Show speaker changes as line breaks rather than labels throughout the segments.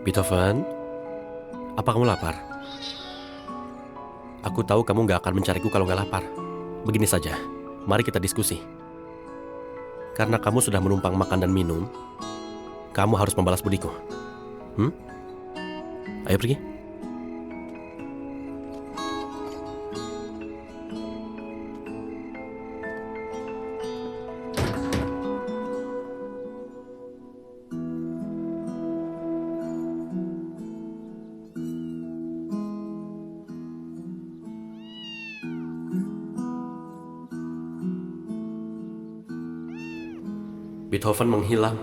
Beethoven, apa kamu lapar? Aku tahu kamu nggak akan mencariku kalau nggak lapar. Begini saja, mari kita diskusi. Karena kamu sudah menumpang makan dan minum, kamu harus membalas budiku. Ayo pergi. Beethoven menghilang.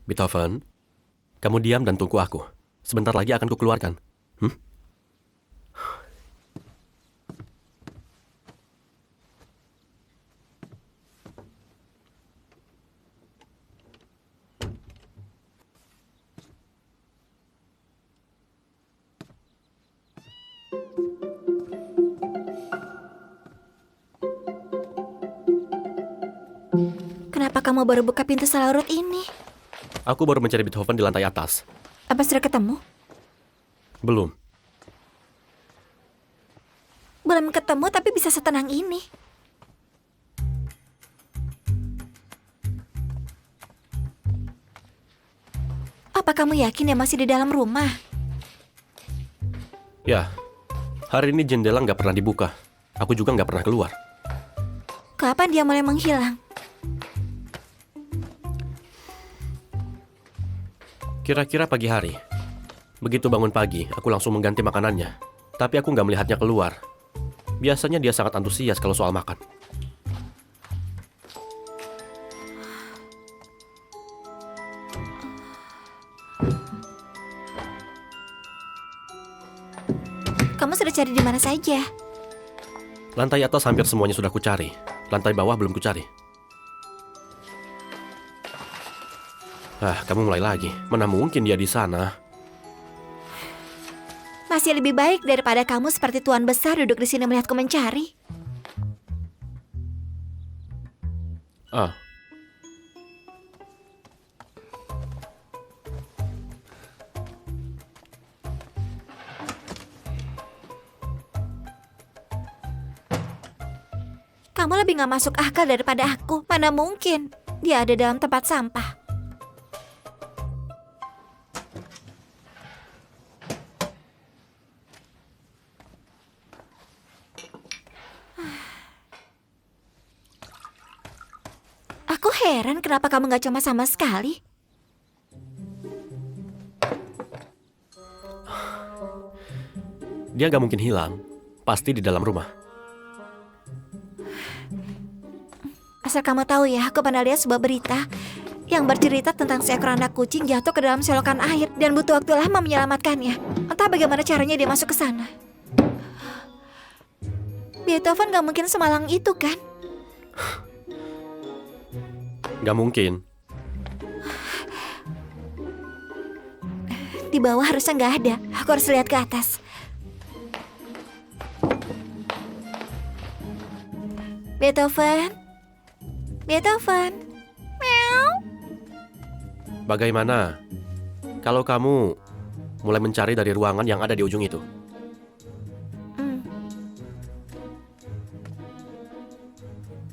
Beethoven, kamu diam dan tunggu aku. Sebentar lagi akan kukeluarkan.
Kenapa kamu baru buka pintu selarut ini?
Aku baru mencari Beethoven di lantai atas.
Apa sudah ketemu?
Belum.
Belum ketemu tapi bisa setenang ini. Apa kamu yakin dia masih di dalam rumah?
Ya, hari ini jendela nggak pernah dibuka. Aku juga nggak pernah keluar.
Kapan dia mulai menghilang?
Kira-kira pagi hari. Begitu bangun pagi, aku langsung mengganti makanannya. Tapi aku nggak melihatnya keluar. Biasanya dia sangat antusias kalau soal makan.
Kamu sudah cari di mana saja?
Lantai atas hampir semuanya sudah kucari. Lantai bawah belum kucari. Kamu mulai lagi. Mana mungkin dia di sana?
Masih lebih baik daripada kamu seperti tuan besar duduk di sini melihatku mencari.
Ah,
Kamu lebih gak masuk akal daripada aku. Mana mungkin dia ada dalam tempat sampah. Aku heran kenapa kamu gak cemas sama sekali.
dia nggak mungkin hilang. Pasti di dalam rumah.
Asal kamu tahu ya, aku pernah lihat sebuah berita yang bercerita tentang seekor anak kucing jatuh ke dalam selokan air dan butuh waktu lama menyelamatkannya. Entah bagaimana caranya dia masuk ke sana. Beethoven gak mungkin semalang itu kan?
Nggak mungkin.
Di bawah harusnya nggak ada. Aku harus lihat ke atas. Beethoven. Beethoven. Meow.
Bagaimana kalau kamu mulai mencari dari ruangan yang ada di ujung itu?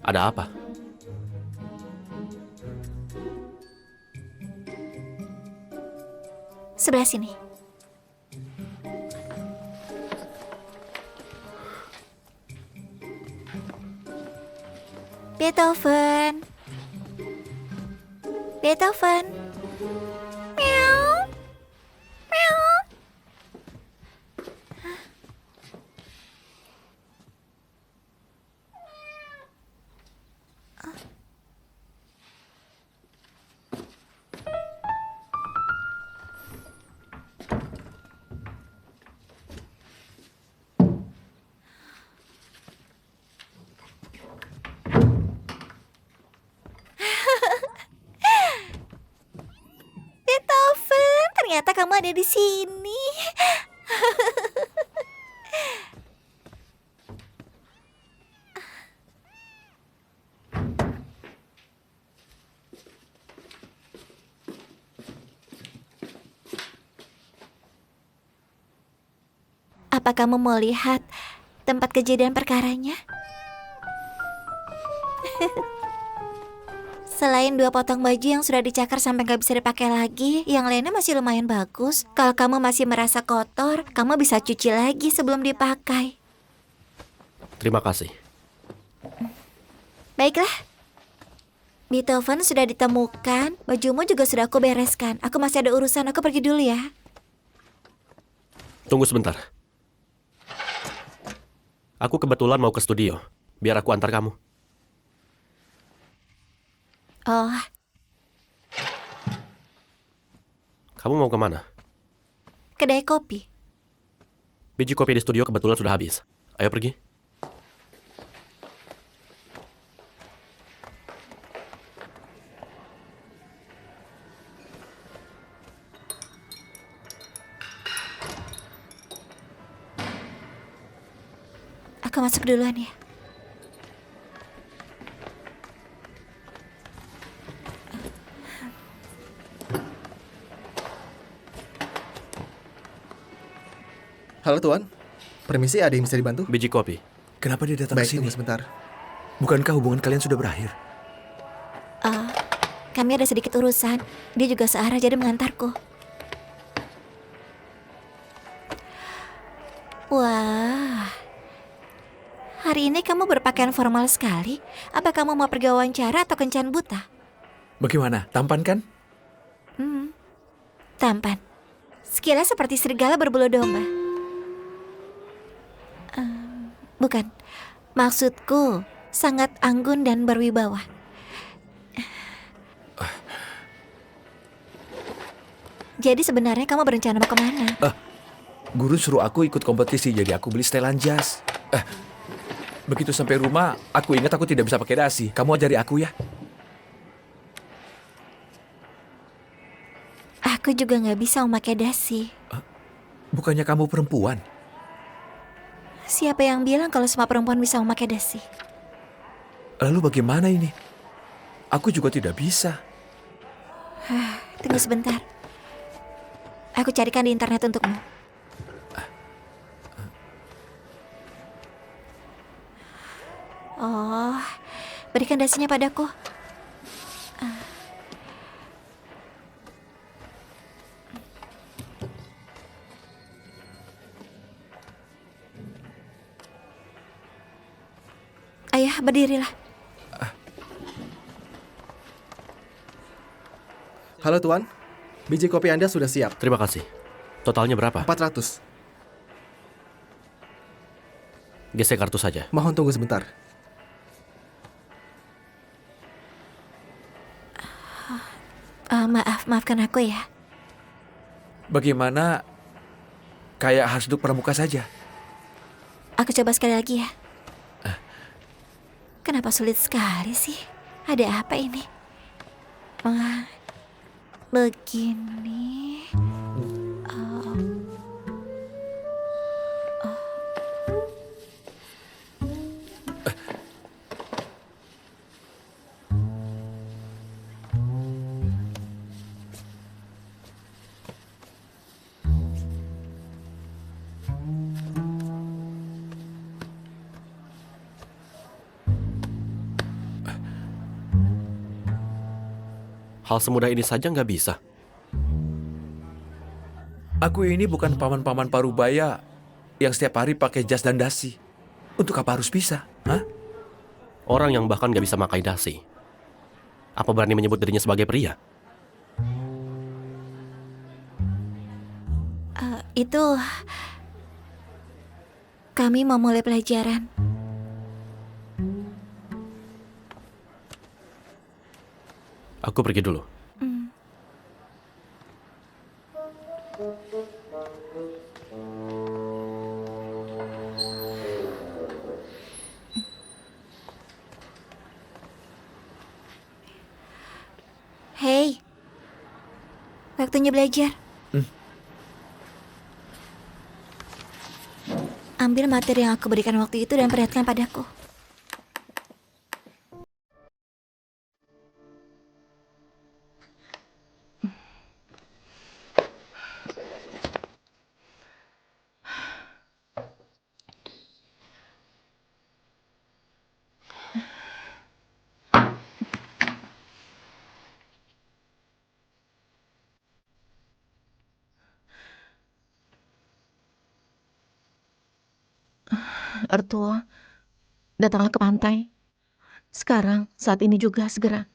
Ada apa?
Sebelah sini. Beethoven. Beethoven. Meow. Meow. kamu ada di sini. Apa kamu mau lihat tempat kejadian perkaranya? Selain 2 potong baju yang sudah dicakar sampai nggak bisa dipakai lagi, yang lainnya masih lumayan bagus. Kalau kamu masih merasa kotor, kamu bisa cuci lagi sebelum dipakai.
Terima kasih.
Baiklah. Beethoven sudah ditemukan, bajumu juga sudah aku bereskan. Aku masih ada urusan, aku pergi dulu ya.
Tunggu sebentar. Aku kebetulan mau ke studio. Biar aku antar kamu.
Oh,
Kamu mau kemana?
kedai kopi.
Biji kopi di studio kebetulan sudah habis. Ayo pergi.
Aku masuk duluan ya.
Halo Tuan, permisi, ada yang bisa dibantu?
Biji kopi.
Kenapa dia datang ke
Baik,
sini?
tunggu sebentar.
Bukankah hubungan kalian sudah berakhir?
Kami ada sedikit urusan. Dia juga searah jadi mengantarku. Wah, hari ini kamu berpakaian formal sekali. Apa kamu mau pergi wawancara atau kencan buta?
Bagaimana? Tampan kan?
Tampan. Sekilas seperti serigala berbulu domba. Bukan. Maksudku, sangat anggun dan berwibawa. Jadi sebenarnya kamu berencana mau kemana?
Guru suruh aku ikut kompetisi, jadi aku beli setelan jas. Begitu sampai rumah, aku ingat aku tidak bisa pakai dasi. Kamu ajari aku ya?
Aku juga nggak bisa memakai dasi.
Bukannya kamu perempuan?
Siapa yang bilang kalau semua perempuan bisa memakai dasi?
Lalu bagaimana ini? Aku juga tidak bisa.
Tunggu sebentar. Aku carikan di internet untukmu. Oh, berikan dasinya padaku. Ayah, berdirilah.
Halo Tuan, biji kopi Anda sudah siap.
Terima kasih. Totalnya berapa?
400.
Gesek kartu saja.
Mohon tunggu sebentar.
Maafkan aku ya.
Bagaimana? Kayak harus duduk pramuka saja.
Aku coba sekali lagi ya. Kenapa sulit sekali sih? Ada apa ini? Begini.
Hal semudah ini saja nggak bisa.
Aku ini bukan paman-paman parubaya yang setiap hari pakai jas dan dasi. Untuk apa harus bisa? Hah?
Orang yang bahkan nggak bisa pakai dasi. Apa berani menyebut dirinya sebagai pria?
Itu kami mau mulai pelajaran.
Aku pergi dulu.
Hei, waktunya belajar. ambil materi yang aku berikan waktu itu dan perlihatkan padaku.
Arto, datanglah ke pantai. Sekarang, saat ini juga, segera.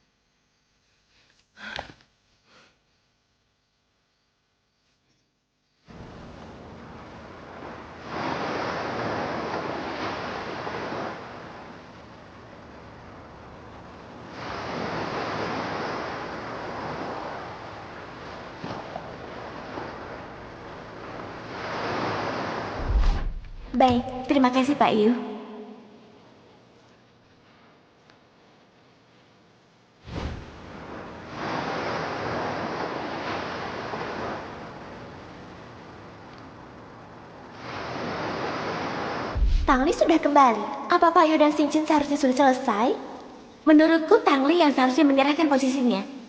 Baik, terima kasih Pak Yu. Tangli sudah kembali. Apa Pak Yu dan Xinjin seharusnya sudah selesai? Menurutku Tangli yang seharusnya menyerahkan posisinya.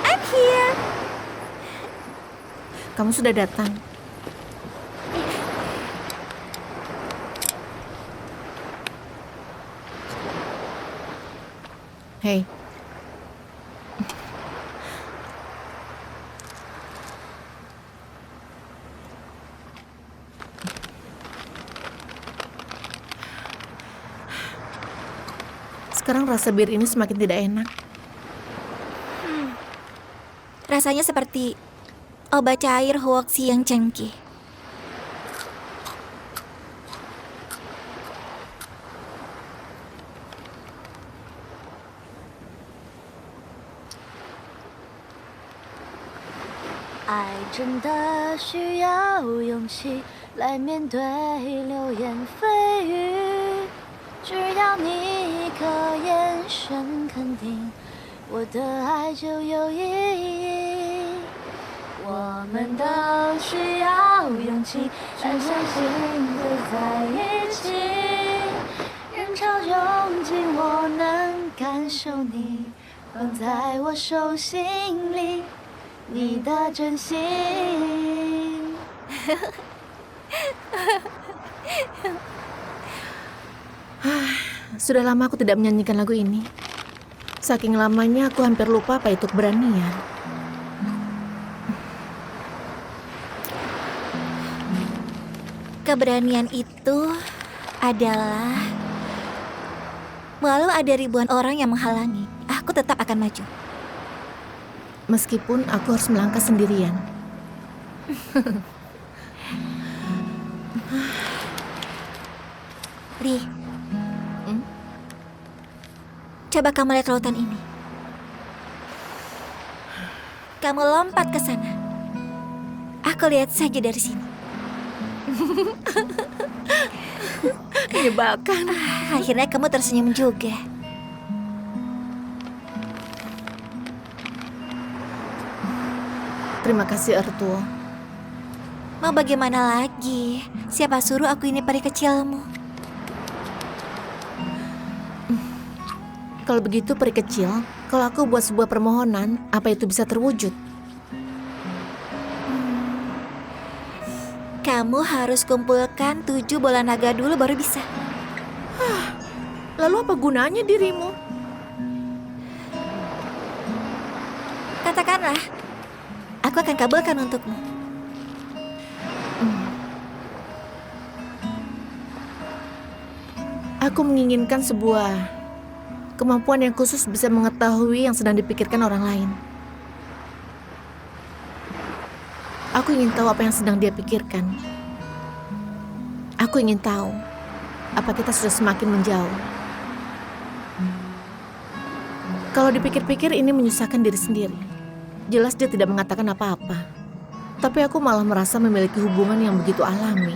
I'm here.
Kamu sudah datang. Hei. Sekarang rasa bir ini semakin tidak enak.
Rasanya seperti obat cair Huoxi yang cengkeh.
真的需要勇气来面对流言蜚语，只要你一个眼神肯定，我的爱就有意义。我们都需要勇气来相信会在一起，人潮拥挤，我能感受你放在我手心里。你的真心。
Sudah lama aku tidak menyanyikan lagu ini. Saking lamanya aku hampir lupa apa itu keberanian.
Keberanian itu adalah walau ada ribuan orang yang menghalangi, aku tetap akan maju.
Meskipun aku harus melangkah sendirian.
Ri, coba kamu lihat lautan ini. Kamu lompat ke sana. Aku lihat saja dari sini.
Menyebalkan.
Akhirnya kamu tersenyum juga.
Terima kasih, Artuo.
Mau bagaimana lagi? Siapa suruh aku ini peri kecilmu?
Kalau begitu, peri kecil, kalau aku buat sebuah permohonan, apa itu bisa terwujud?
Kamu harus kumpulkan 7 bola naga dulu baru bisa.
Lalu apa gunanya dirimu?
Katakanlah, aku akan kabulkan untukmu.
Aku menginginkan sebuah kemampuan yang khusus bisa mengetahui yang sedang dipikirkan orang lain. Aku ingin tahu apa yang sedang dia pikirkan. Aku ingin tahu apa kita sudah semakin menjauh. Kalau dipikir-pikir ini menyusahkan diri sendiri. Jelas dia tidak mengatakan apa-apa. Tapi aku malah merasa memiliki hubungan yang begitu alami.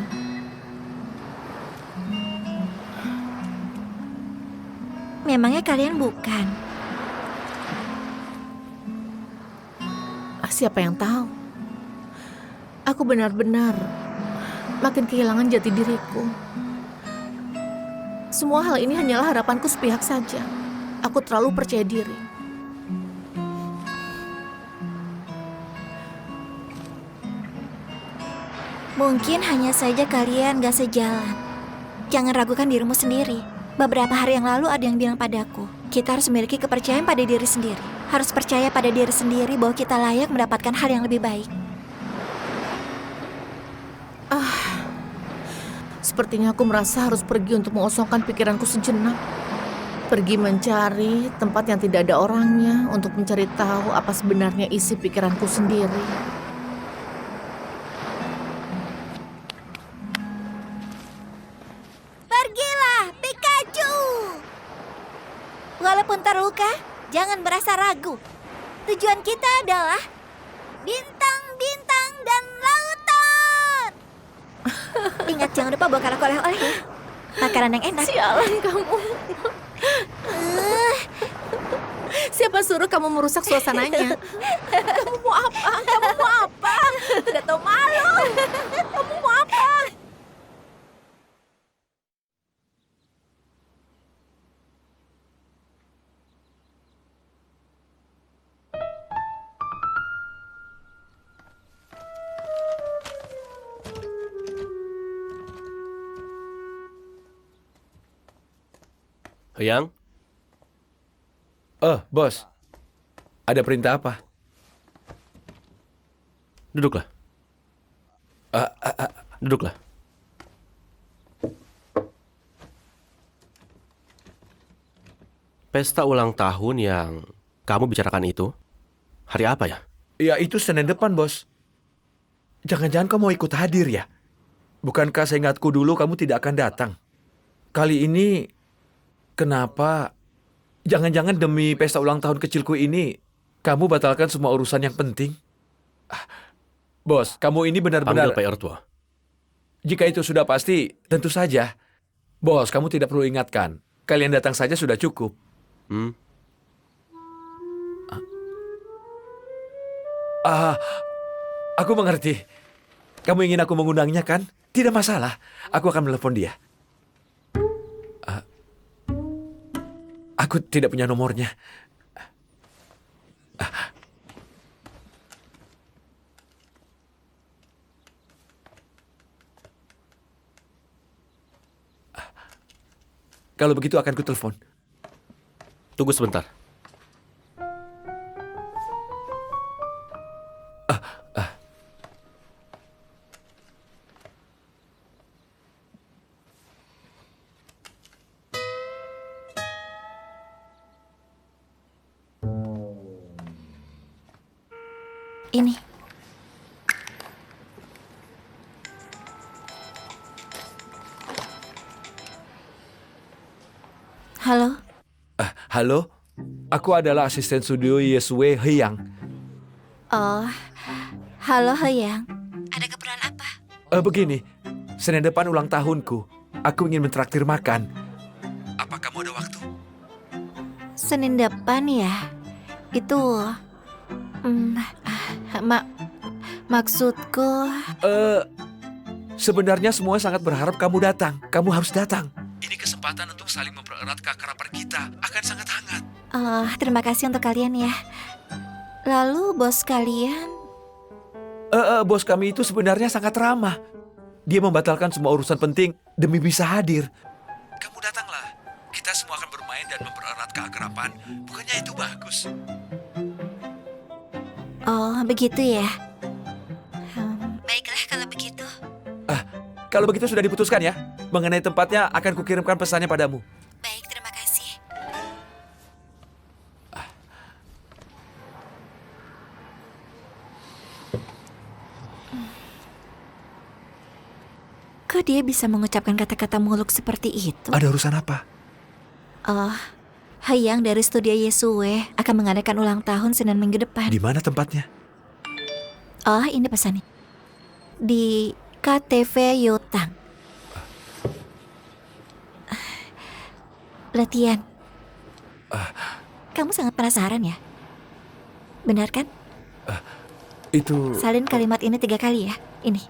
Memangnya kalian bukan?
Siapa yang tahu? Aku benar-benar makin kehilangan jati diriku. Semua hal ini hanyalah harapanku sepihak saja. Aku terlalu percaya diri.
Mungkin hanya saja kalian gak sejalan. Jangan ragukan dirimu sendiri. Beberapa hari yang lalu ada yang bilang padaku, kita harus memiliki kepercayaan pada diri sendiri. Harus percaya pada diri sendiri bahwa kita layak mendapatkan hal yang lebih baik.
Sepertinya aku merasa harus pergi untuk mengosongkan pikiranku sejenak. Pergi mencari tempat yang tidak ada orangnya untuk mencari tahu apa sebenarnya isi pikiranku sendiri.
Pergilah, Pikachu! Walaupun terluka, jangan merasa ragu. Tujuan kita adalah bintang-bintang dan lautan. Ingat, jangan lupa bawakan aku oleh-oleh ya. Makanan yang enak.
Sialan kamu. Siapa suruh kamu merusak suasananya? Kamu mau apa? Kamu mau apa? Tidak tahu malu. Kamu mau apa?
Yang?
Bos. Ada perintah apa?
Duduklah. Duduklah. Pesta ulang tahun yang kamu bicarakan itu, hari apa ya?
Ya itu Senin depan, Bos. Jangan-jangan kamu mau ikut hadir ya? Bukankah seingatku dulu kamu tidak akan datang? Kali ini, kenapa? Jangan-jangan demi pesta ulang tahun kecilku ini, kamu batalkan semua urusan yang penting? Bos, kamu ini benar-benar...
Panggil Pak Ertua.
Jika itu sudah pasti, tentu saja. Bos, kamu tidak perlu ingatkan. Kalian datang saja sudah cukup. Aku mengerti. Kamu ingin aku mengundangnya kan? Tidak masalah. Aku akan menelepon dia. Aku tidak punya nomornya. Kalau begitu akan kutelepon.
Tunggu sebentar.
Ini. Halo?
Halo? Aku adalah asisten studio Yesue Heyang.
Oh, halo Heyang. Ada keperluan apa?
Begini, Senin depan ulang tahunku. Aku ingin mentraktir makan. Apa kamu ada waktu?
Senin depan ya? Itu... maksudku...
Sebenarnya semua sangat berharap kamu datang. Kamu harus datang. Ini kesempatan untuk saling mempererat keakraban kita. Akan sangat hangat.
Terima kasih untuk kalian ya. Lalu bos kalian?
Bos kami itu sebenarnya sangat ramah. Dia membatalkan semua urusan penting demi bisa hadir. Kamu datanglah. Kita semua akan bermain dan mempererat keakraban. Bukannya itu bagus?
Oh, begitu ya. Baiklah kalau begitu.
Kalau begitu sudah diputuskan ya. Mengenai tempatnya akan kukirimkan pesannya padamu.
Baik, terima kasih. Kok dia bisa mengucapkan kata-kata muluk seperti itu?
Ada urusan apa?
Heyang dari studio Yesue akan mengadakan ulang tahun Senin minggu depan.
Di mana tempatnya?
Oh, ini pesannya. Di KTV Yotang. Letian. Kamu sangat penasaran ya? Benar kan?
Itu...
Salin kalimat ini 3 kali ya. Ini.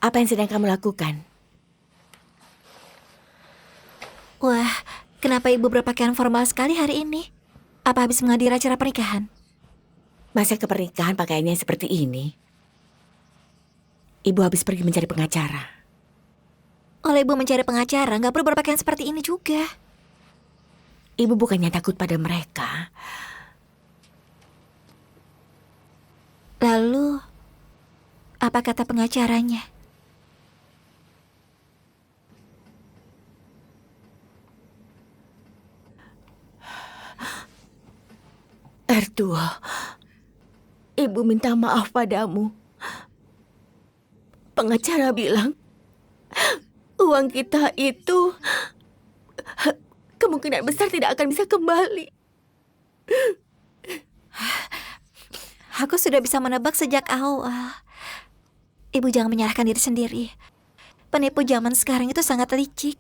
Apa yang sedang kamu lakukan?
Wah, kenapa ibu berpakaian formal sekali hari ini? Apa habis menghadiri acara pernikahan?
Masa ke pernikahan pakaiannya seperti ini? Ibu habis pergi mencari pengacara.
Oleh ibu mencari pengacara, nggak perlu berpakaian seperti ini juga.
Ibu bukannya takut pada mereka.
Lalu, apa kata pengacaranya?
Ertuo, ibu minta maaf padamu. Pengacara bilang, uang kita itu kemungkinan besar tidak akan bisa kembali.
Aku sudah bisa menebak sejak awal. Ibu jangan menyalahkan diri sendiri. Penipu zaman sekarang itu sangat licik.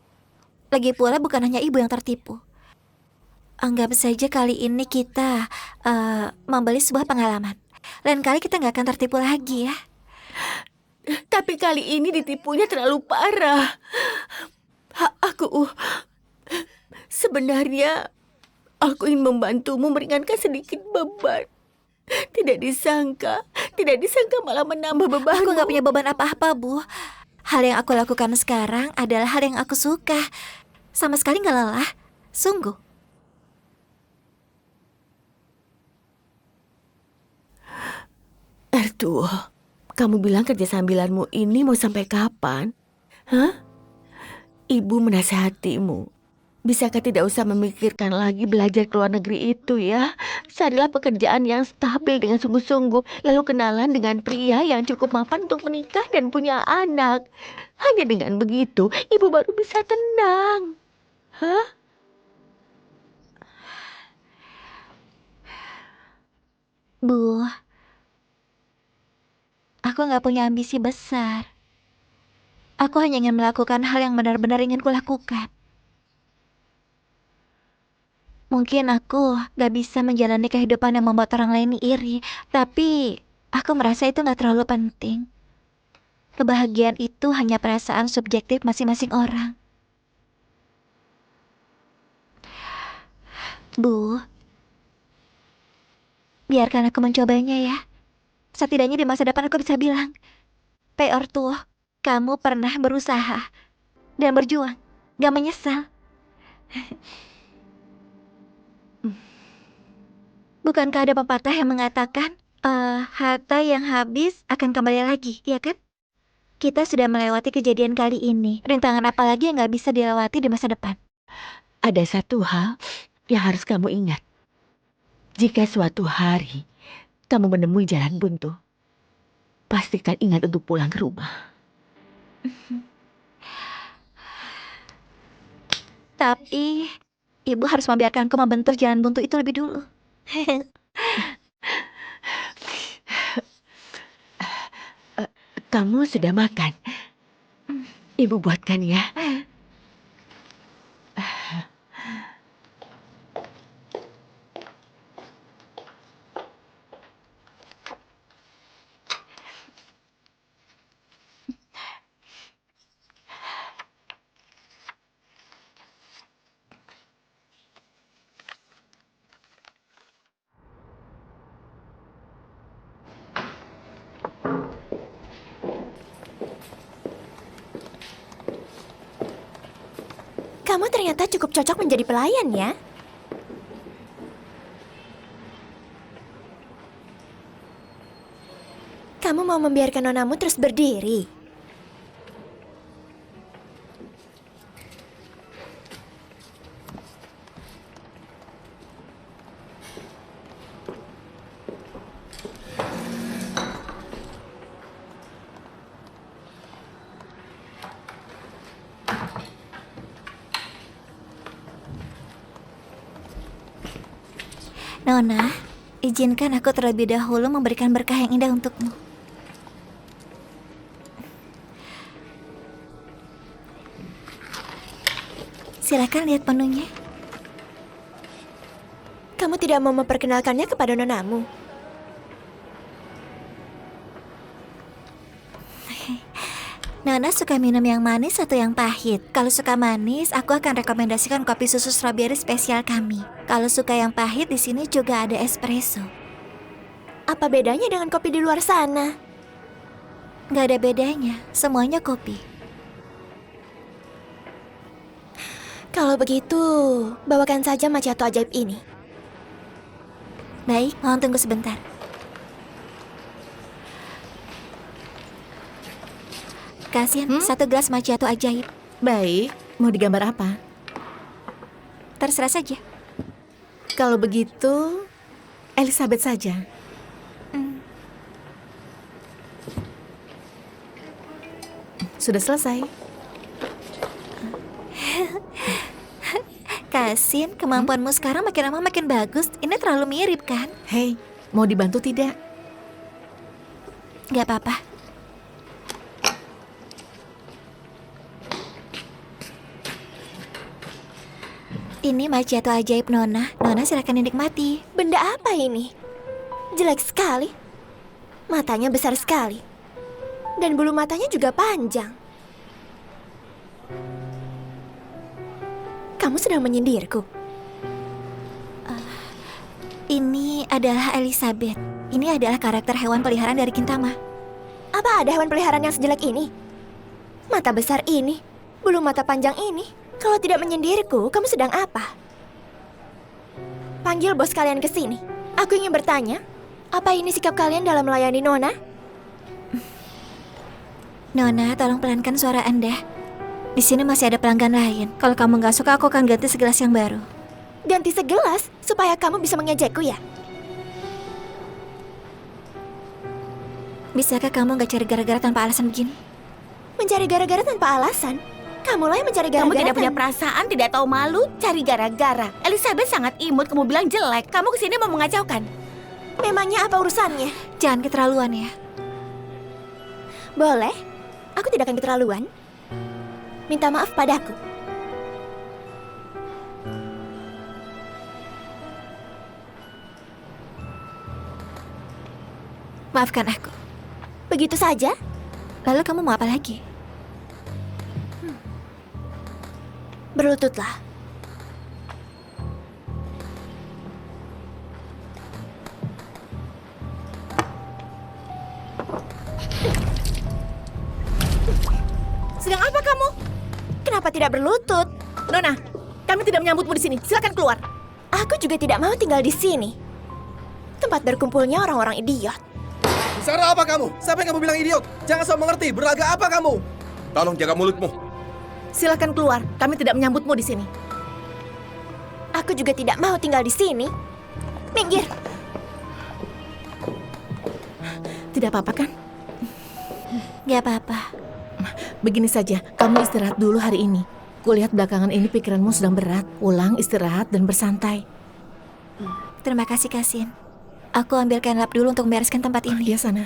Lagi pula bukan hanya ibu yang tertipu. Anggap saja kali ini kita membeli sebuah pengalaman. Lain kali kita nggak akan tertipu lagi ya.
Tapi kali ini ditipunya terlalu parah. Sebenarnya aku ingin membantumu meringankan sedikit beban. Tidak disangka malah menambah beban.
Aku nggak punya beban apa-apa, Bu. Hal yang aku lakukan sekarang adalah hal yang aku suka. Sama sekali nggak lelah. Sungguh.
Ertuo, kamu bilang kerja sambilanmu ini mau sampai kapan? Hah? Ibu menasihatimu. Bisakah tidak usah memikirkan lagi belajar ke luar negeri itu ya? Carilah pekerjaan yang stabil dengan sungguh-sungguh. Lalu kenalan dengan pria yang cukup mapan untuk menikah dan punya anak. Hanya dengan begitu, ibu baru bisa tenang. Hah?
Bu, aku nggak punya ambisi besar. Aku hanya ingin melakukan hal yang benar-benar ingin kulakukan. Mungkin aku gak bisa menjalani kehidupan yang membuat orang lain iri, tapi aku merasa itu gak terlalu penting. Kebahagiaan itu hanya perasaan subjektif masing-masing orang. Bu, biarkan aku mencobanya ya. Setidaknya di masa depan aku bisa bilang, Pei Ortuo, kamu pernah berusaha dan berjuang, gak menyesal. Bukankah ada pepatah yang mengatakan, harta yang habis akan kembali lagi, ya kan? Kita sudah melewati kejadian kali ini. Rintangan apa lagi yang gak bisa dilewati di masa depan?
Ada satu hal yang harus kamu ingat. Jika suatu hari kamu menemui jalan buntu, pastikan ingat untuk pulang ke rumah.
Tapi, ibu harus membiarkanku membentur jalan buntu itu lebih dulu.
Kamu sudah makan? Ibu buatkan ya.
Kamu ternyata cukup cocok menjadi pelayan ya. Kamu mau membiarkan nonamu terus berdiri? Nona, izinkan aku terlebih dahulu memberikan berkah yang indah untukmu. Silakan lihat menunya.
Kamu tidak mau memperkenalkannya kepada nonamu?
Nona suka minum yang manis atau yang pahit? Kalau suka manis, aku akan rekomendasikan kopi susu strawberry spesial kami. Kalau suka yang pahit, di sini juga ada espresso.
Apa bedanya dengan kopi di luar sana?
Gak ada bedanya, semuanya kopi.
Kalau begitu, bawakan saja macchiato ajaib ini.
Baik, mohon tunggu sebentar. Kasian, 1 gelas macchiato ajaib.
Baik, mau digambar apa?
Terserah saja.
Kalau begitu, Elizabeth saja. Sudah selesai.
Kasin, kemampuanmu sekarang makin lama makin bagus. Ini terlalu mirip kan?
Hei, mau dibantu tidak?
Gak apa-apa. Ini macchiato ajaib Nona. Nona silakan dinikmati.
Benda apa ini? Jelek sekali. Matanya besar sekali. Dan bulu matanya juga panjang. Kamu sedang menyindirku?
Ini adalah Elizabeth. Ini adalah karakter hewan peliharaan dari Gintama.
Apa ada hewan peliharaan yang sejelek ini? Mata besar ini, bulu mata panjang ini. Kalau tidak menyindirku, kamu sedang apa? Panggil bos kalian ke sini. Aku ingin bertanya, apa ini sikap kalian dalam melayani Nona?
Nona, tolong pelankan suara Anda. Di sini masih ada pelanggan lain. Kalau kamu nggak suka, aku akan ganti segelas yang baru.
Ganti segelas supaya kamu bisa mengejekku ya?
Bisakah kamu nggak cari gara-gara tanpa alasan begini?
Mencari gara-gara tanpa alasan? Kamulah yang mencari gara-gara.
Kamu tidak punya perasaan, tidak tahu malu, cari gara-gara. Elizabeth sangat imut, kamu bilang jelek. Kamu kesini mau mengacaukan.
Memangnya apa urusannya?
Jangan keterlaluan ya.
Boleh, aku tidak akan keterlaluan. Minta maaf padaku.
Maafkan aku.
Begitu saja?
Lalu kamu mau apa lagi?
Berlututlah.
Sedang apa kamu?
Kenapa tidak berlutut?
Nona, kami tidak menyambutmu di sini. Silakan keluar.
Aku juga tidak mau tinggal di sini. Tempat berkumpulnya orang-orang idiot.
Sarah, apa kamu? Siapa yang kamu bilang idiot? Jangan sok mengerti, berlagak apa kamu?
Tolong jaga mulutmu.
Silakan keluar. Kami tidak menyambutmu di sini.
Aku juga tidak mau tinggal di sini. Minggir.
Tidak apa-apa kan?
Gak apa-apa.
Begini saja, kamu istirahat dulu hari ini. Kulihat belakangan ini pikiranmu sedang berat. Pulang, istirahat, dan bersantai.
Terima kasih, Kasin. Aku ambilkan lap dulu untuk membereskan tempat ini.
Iya, sana.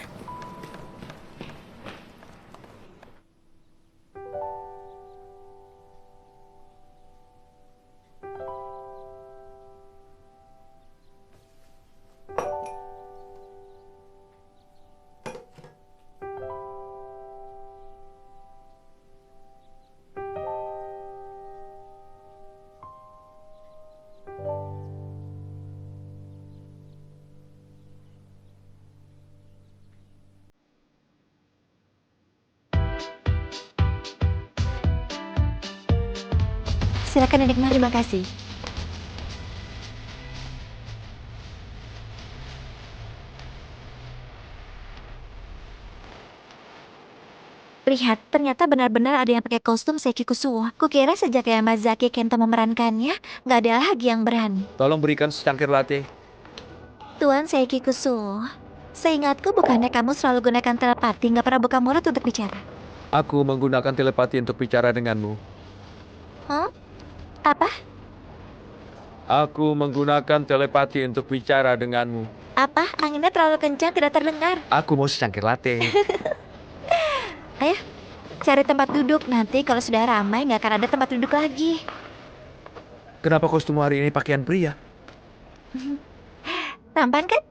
Silakan dinikmati.
Terima kasih.
Lihat, ternyata benar-benar ada yang pakai kostum Seiki Kusuo. Kukira sejak Yamazaki Kento memerankannya, nggak ada lagi yang berani.
Tolong berikan secangkir latte.
Tuan Seiki Kusuo, seingatku bukannya kamu selalu gunakan telepati, nggak pernah buka mulut untuk bicara.
Aku menggunakan telepati untuk bicara denganmu.
Hah? Apa?
Aku menggunakan telepati untuk bicara denganmu.
Apa? Anginnya terlalu kencang, tidak terdengar.
Aku mau secangkir latte.
Ayo, cari tempat duduk. Nanti kalau sudah ramai, nggak akan ada tempat duduk lagi.
Kenapa kostum hari ini pakaian pria?
Tampan kan?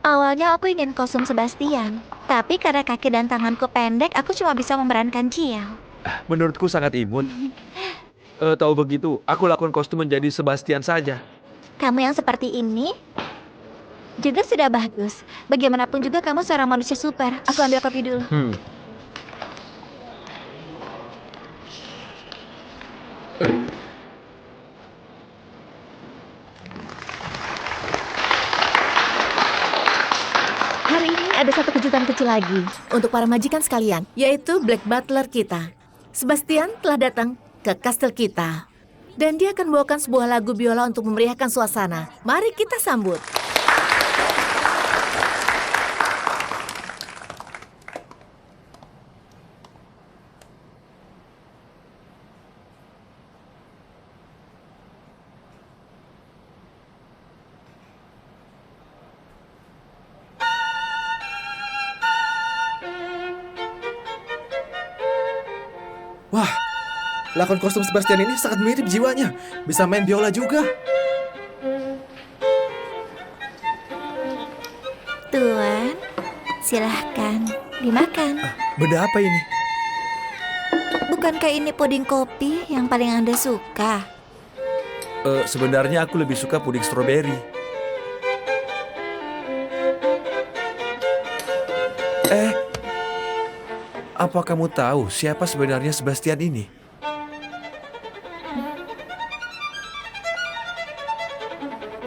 Awalnya aku ingin kostum Sebastian, tapi karena kaki dan tanganku pendek, aku cuma bisa memerankan Ciel.
Menurutku sangat imut. Tahu begitu, aku lakukan kostum menjadi Sebastian saja.
Kamu yang seperti ini juga sudah bagus. Bagaimanapun juga kamu seorang manusia super. Aku ambil kopi dulu.
Hari ini ada satu kejutan kecil lagi untuk para majikan sekalian, yaitu Black Butler kita. Sebastian telah datang ke kastel kita. Dan dia akan membawakan sebuah lagu biola untuk memeriahkan suasana. Mari kita sambut.
Wah, lakon kostum Sebastian ini sangat mirip jiwanya. Bisa main biola juga.
Tuan, silahkan dimakan.
Benda apa ini?
Bukankah ini puding kopi yang paling Anda suka?
Sebenarnya aku lebih suka puding stroberi. Apa kamu tahu siapa sebenarnya Sebastian ini?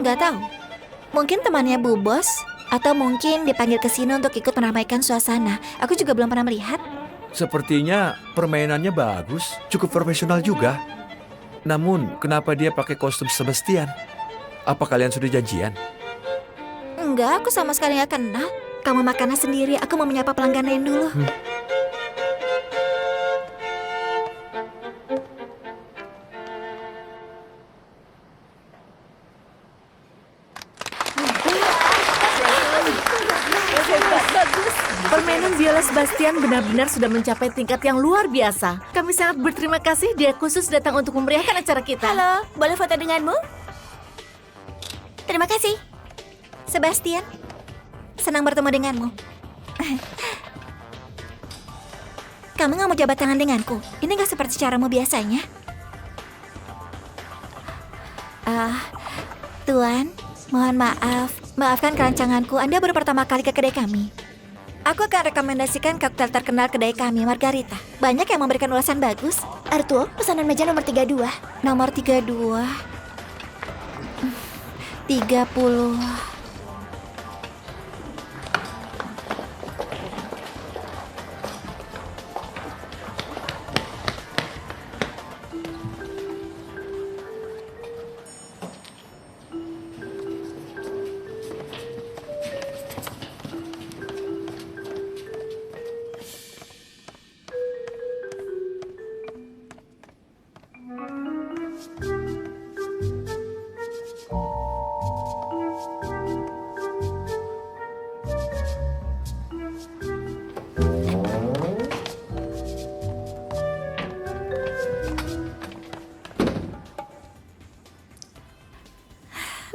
Nggak tahu. Mungkin temannya Bu Bos, atau mungkin dipanggil ke sini untuk ikut meramaikan suasana. Aku juga belum pernah melihat.
Sepertinya permainannya bagus, cukup profesional juga. Namun, kenapa dia pakai kostum Sebastian? Apa kalian sudah janjian?
Enggak, aku sama sekali nggak kenal. Kamu makannya sendiri, aku mau menyapa pelanggan lain dulu.
Permainan biola Sebastian benar-benar sudah mencapai tingkat yang luar biasa. Kami sangat berterima kasih dia khusus datang untuk memeriahkan acara kita.
Halo, boleh foto denganmu? Terima kasih.
Sebastian, senang bertemu denganmu. Kamu nggak mau jabat tangan denganku? Ini nggak seperti caramu biasanya. Tuan, mohon maaf. Maafkan kerancanganku, Anda baru pertama kali ke kedai kami. Aku akan rekomendasikan koktail terkenal kedai kami, Margarita. Banyak yang memberikan ulasan bagus.
Arthur, pesanan meja nomor 32.
Nomor 32. 30.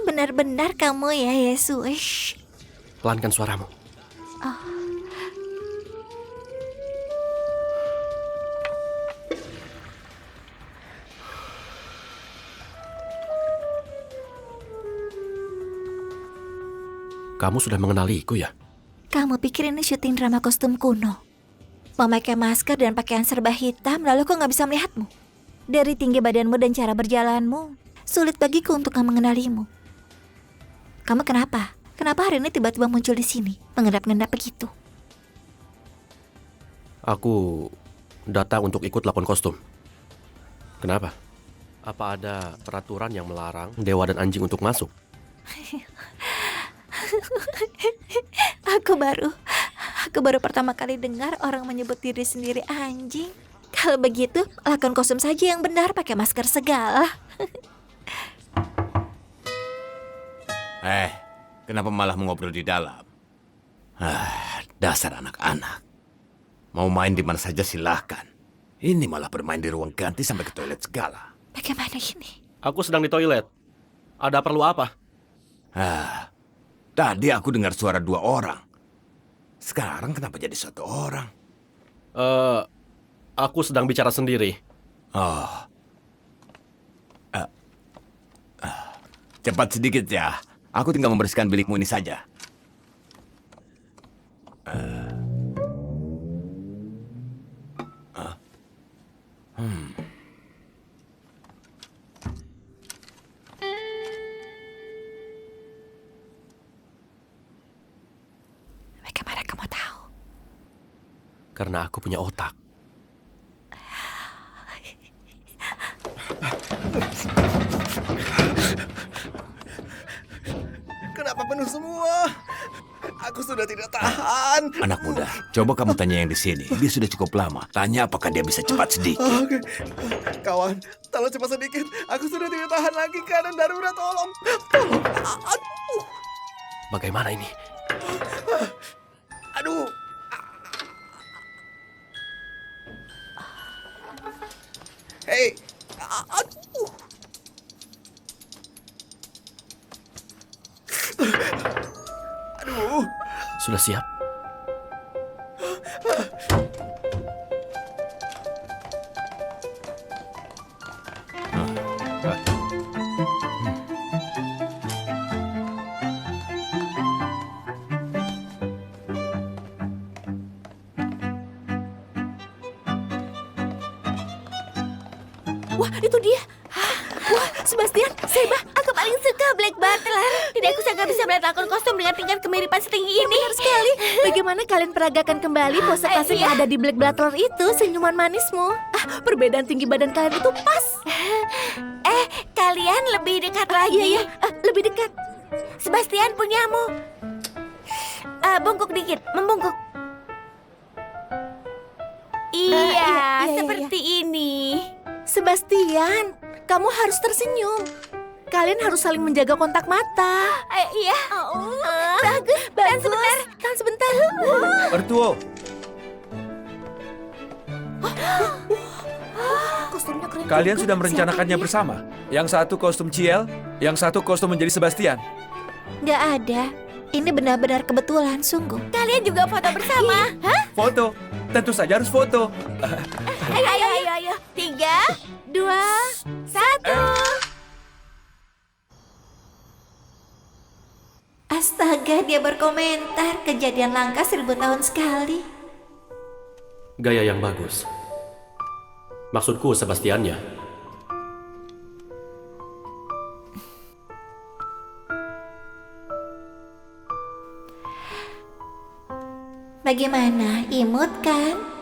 Benar-benar kamu ya, Yesus.
Pelankan suaramu. Kamu sudah mengenaliku ya?
Kamu pikir ini syuting drama kostum kuno? Memakai masker dan pakaian serba hitam, lalu kok nggak bisa melihatmu? Dari tinggi badanmu dan cara berjalanmu, sulit bagiku untuk mengenalimu. Kamu kenapa? Kenapa hari ini tiba-tiba muncul di sini, mengendap-endap begitu?
Aku datang untuk ikut lakon kostum. Kenapa? Apa ada peraturan yang melarang dewa dan anjing untuk masuk?
Aku baru pertama kali dengar orang menyebut diri sendiri anjing. Kalau begitu, lakon kostum saja yang benar, pakai masker segala.
Kenapa malah mengobrol di dalam? Dasar anak-anak. Mau main di mana saja silahkan. Ini malah bermain di ruang ganti sampai ke toilet segala.
Bagaimana ini?
Aku sedang di toilet. Ada perlu apa?
Tadi aku dengar suara 2 orang. Sekarang kenapa jadi 1 orang?
Aku sedang bicara sendiri.
Cepat sedikit ya. Aku tinggal membersihkan bilikmu ini saja.
Bagaimana kamu tahu?
Karena aku punya otak.
Kenapa penuh semua? Aku sudah tidak tahan.
Anak muda, coba kamu tanya yang di sini. Dia sudah cukup lama. Tanya apakah dia bisa cepat sedikit.
Oke. Kawan, tolong cepat sedikit. Aku sudah tidak tahan lagi. Keadaan darurat, tolong. Aduh.
Bagaimana ini?
Aduh. Hei. Aduh. Aduh.
Sudah siap?
Wah, itu dia. Wah, Sebastian, Seba, aku paling suka Black Butler. Tidak kusangka bisa melihat lakon kostum dengan tingkat kemiripan setinggi ini.
Benar sekali. Bagaimana kalian peragakan kembali pose klasik yang ada di Black Butler itu, senyuman manismu? Perbedaan tinggi badan kalian itu pas.
Kalian lebih dekat lagi.
Iya, lebih dekat.
Sebastian punyamu. Bungkuk dikit, membungkuk. Iya, seperti ini.
Sebastian, kamu harus tersenyum. Kalian harus saling menjaga kontak mata.
Iya. Bagus.
Tahan sebentar.
Bertuo,
Kostumnya keren
kalian
juga.
sudah merencanakannya
Siapa dia?
bersama. Yang satu kostum Ciel, yang satu kostum menjadi Sebastian.
Nggak ada. Ini benar-benar kebetulan, sungguh.
Kalian juga foto bersama.
Foto, tentu saja harus foto.
Ayo. 3, 2, 1.
Astaga, dia berkomentar. Kejadian langka 1000 tahun sekali.
Gaya yang bagus. Maksudku Sebastiannya.
Bagaimana? Imut kan?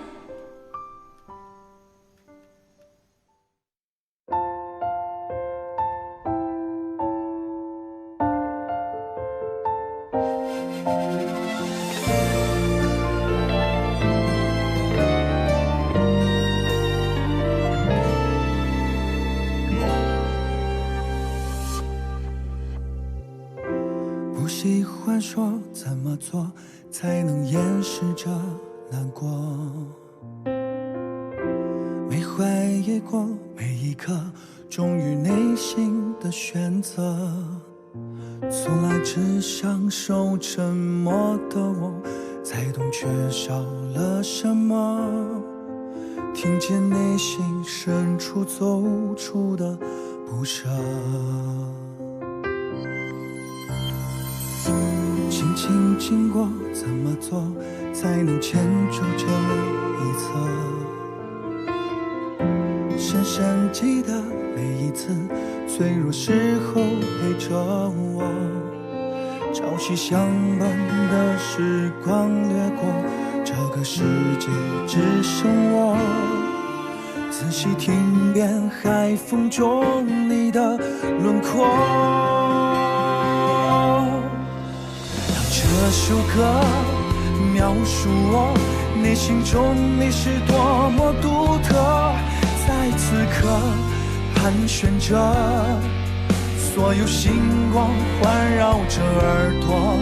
所有星光环绕着耳朵，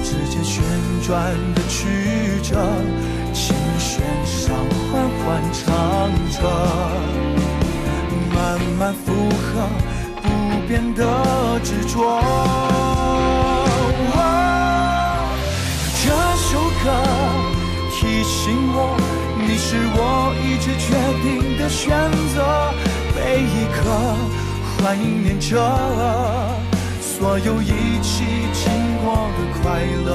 指尖旋转的曲折，琴弦上缓缓唱着，慢慢附和不变的执着。这首歌提醒我，你是我一直决定的选择，每一刻怀念着所有一起经过的快乐，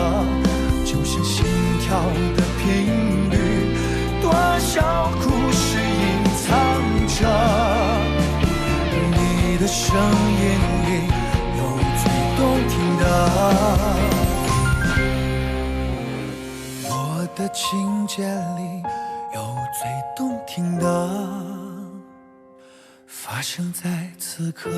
就像心跳的频率，多少故事隐藏着，你的声音里有最动听的，我的情节里有最动听的，发生在此刻。